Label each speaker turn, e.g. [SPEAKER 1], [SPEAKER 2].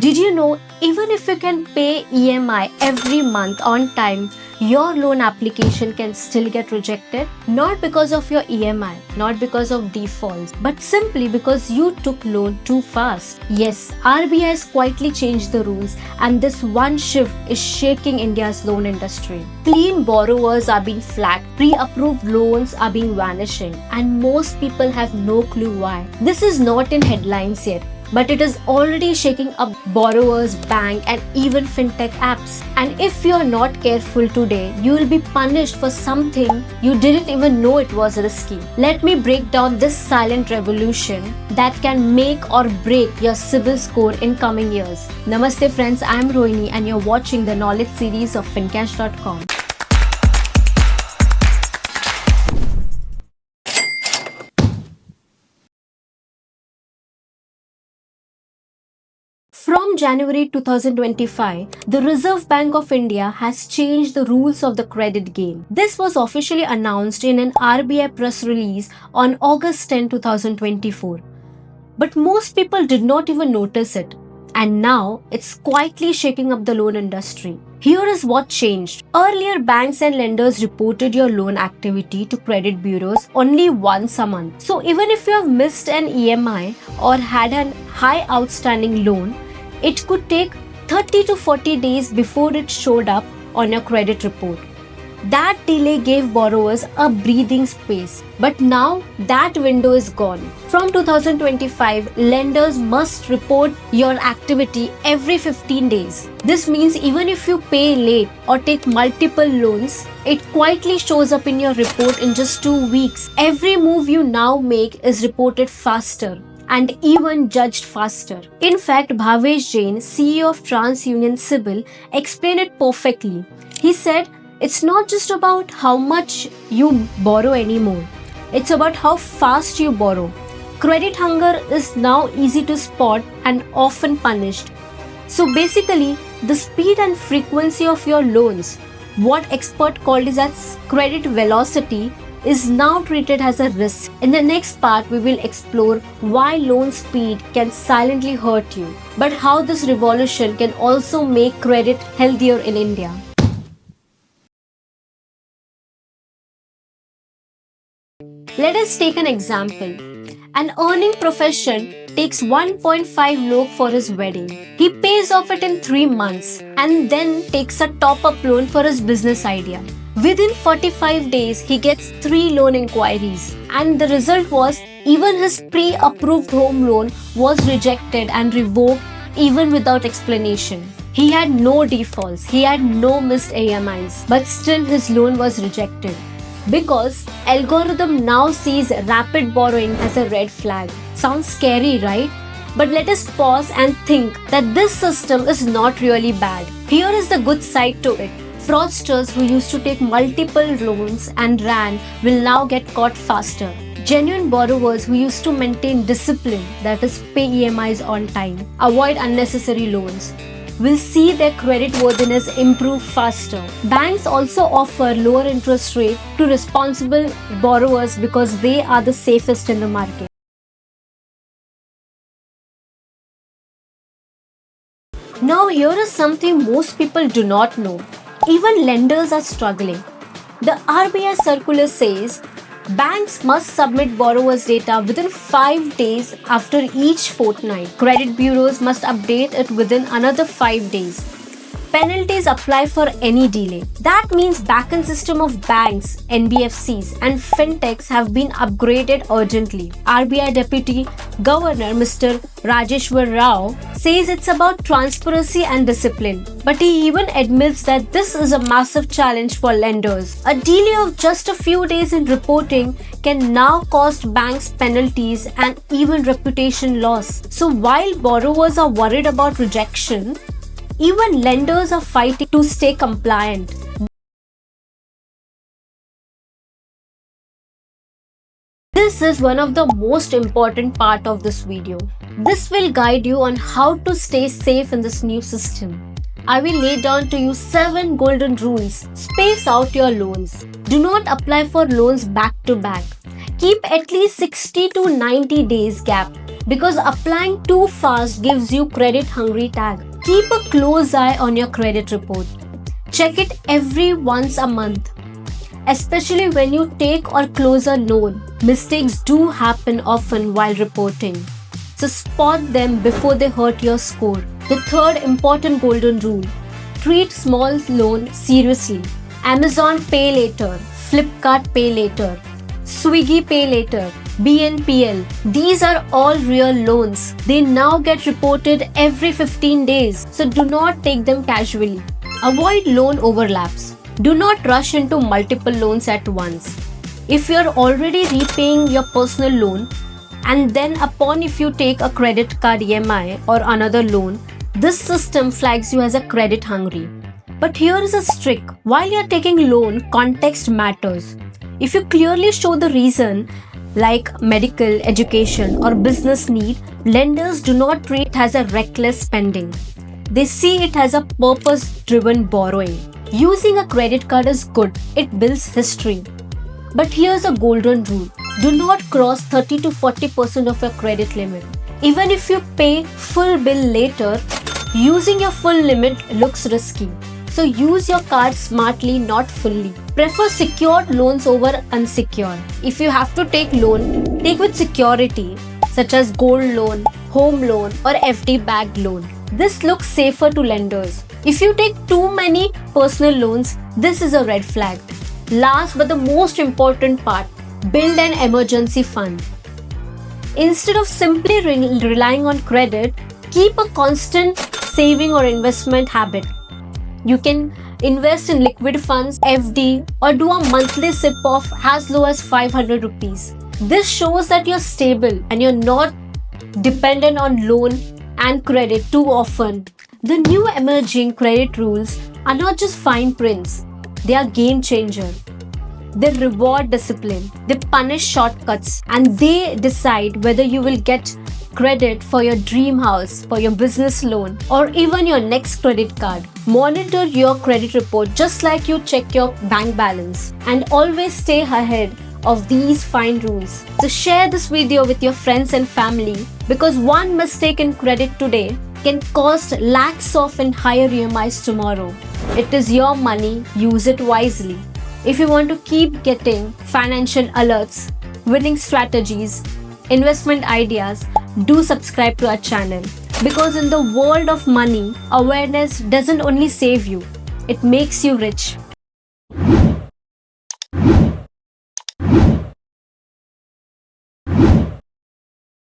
[SPEAKER 1] Did you know even if you can pay EMI every month on time, your loan application can still get rejected? Not because of your EMI, not because of defaults, but simply because you took loan too fast. Yes, RBI has quietly changed the rules, and this one shift is shaking India's loan industry. Clean borrowers are being flagged, pre-approved loans are being vanishing, and most people have no clue why. This is not in headlines yet, but it is already shaking up borrowers, bank, and even fintech apps. And if you're not careful today, you will be punished for something you didn't even know it was risky. Let me break down this silent revolution that can make or break your CIBIL score in coming years. Namaste friends, I'm Rohini and you're watching the knowledge series of Fincash.com. From January 2025, the Reserve Bank of India has changed the rules of the credit game. This was officially announced in an RBI press release on August 10, 2024. But most people did not even notice it. And now, it's quietly shaking up the loan industry. Here is what changed. Earlier, banks and lenders reported your loan activity to credit bureaus only once a month. So even if you have missed an EMI or had a high outstanding loan, it could take 30 to 40 days before it showed up on your credit report. That delay gave borrowers a breathing space. But now that window is gone. From 2025, lenders must report your activity every 15 days. This means even if you pay late or take multiple loans, it quietly shows up in your report in just 2 weeks. Every move you now make is reported faster and even judged faster. In fact, Bhavesh Jain, CEO of TransUnion CIBIL, explained it perfectly. He said, it's not just about how much you borrow anymore. It's about how fast you borrow. Credit hunger is now easy to spot and often punished. So basically, the speed and frequency of your loans, what expert called as credit velocity, is now treated as a risk. In the next part, we will explore why loan speed can silently hurt you, but how this revolution can also make credit healthier in India. Let us take an example. An earning profession takes 1.5 lakh for his wedding. He pays off it in 3 months and then takes a top-up loan for his business idea. Within 45 days, he gets 3 loan inquiries, and the result was even his pre-approved home loan was rejected and revoked even without explanation. He had no defaults, he had no missed AMIs, but still his loan was rejected. Because algorithm now sees rapid borrowing as a red flag. Sounds scary, right? But let us pause and think that this system is not really bad. Here is the good side to it. Fraudsters who used to take multiple loans and ran will now get caught faster. Genuine borrowers who used to maintain discipline, that is pay EMIs on time, avoid unnecessary loans, will see their creditworthiness improve faster. Banks also offer lower interest rate to responsible borrowers because they are the safest in the market. Now here is something most people do not know. Even lenders are struggling. The RBI circular says banks must submit borrowers' data within 5 days after each fortnight. Credit bureaus must update it within another 5 days. Penalties apply for any delay. That means backend system of banks, NBFCs and fintechs have been upgraded urgently. RBI Deputy Governor Mr. Rajeshwar Rao says it's about transparency and discipline. But he even admits that this is a massive challenge for lenders. A delay of just a few days in reporting can now cost banks penalties and even reputation loss. So while borrowers are worried about rejection, even lenders are fighting to stay compliant. This is one of the most important part of this video. This will guide you on how to stay safe in this new system. I will lay down to you 7 golden rules. Space out your loans. Do not apply for loans back to back. Keep at least 60 to 90 days gap because applying too fast gives you credit hungry tag. Keep a close eye on your credit report. Check it every once a month. Especially when you take or close a loan, mistakes do happen often while reporting. So spot them before they hurt your score. The third important golden rule: treat small loan seriously. Amazon Pay Later, Flipkart Pay Later, Swiggy Pay Later, BNPL. These are all real loans. They now get reported every 15 days. So do not take them casually. Avoid loan overlaps. Do not rush into multiple loans at once. If you are already repaying your personal loan and then upon if you take a credit card EMI or another loan, this system flags you as a credit hungry. But here is a trick. While you are taking loan, context matters. If you clearly show the reason like medical, education or business need, lenders do not treat it as a reckless spending. They see it as a purpose-driven borrowing. Using a credit card is good. It builds history. But here's a golden rule. Do not cross 30 to 40% of your credit limit. Even if you pay full bill later, using your full limit looks risky. So use your card smartly, not fully. Prefer secured loans over unsecured. If you have to take loan, take with security such as gold loan, home loan or FD backed loan. This looks safer to lenders. If you take too many personal loans, this is a red flag. Last but the most important part, build an emergency fund. Instead of simply relying on credit, keep a constant saving or investment habit. You can invest in liquid funds, FD, or do a monthly SIP of as low as 500 rupees. This shows that you're stable and you're not dependent on loan and credit too often. The new emerging credit rules are not just fine prints, they are game changer. They reward discipline, they punish shortcuts, and they decide whether you will get credit for your dream house, for your business loan, or even your next credit card. Monitor your credit report just like you check your bank balance, and always stay ahead of these fine rules. So share this video with your friends and family because one mistake in credit today can cost lakhs of in higher EMIs tomorrow. It is your money, use it wisely. If you want to keep getting financial alerts, winning strategies, investment ideas, do subscribe to our channel because in the world of money, awareness doesn't only save you, it makes you rich.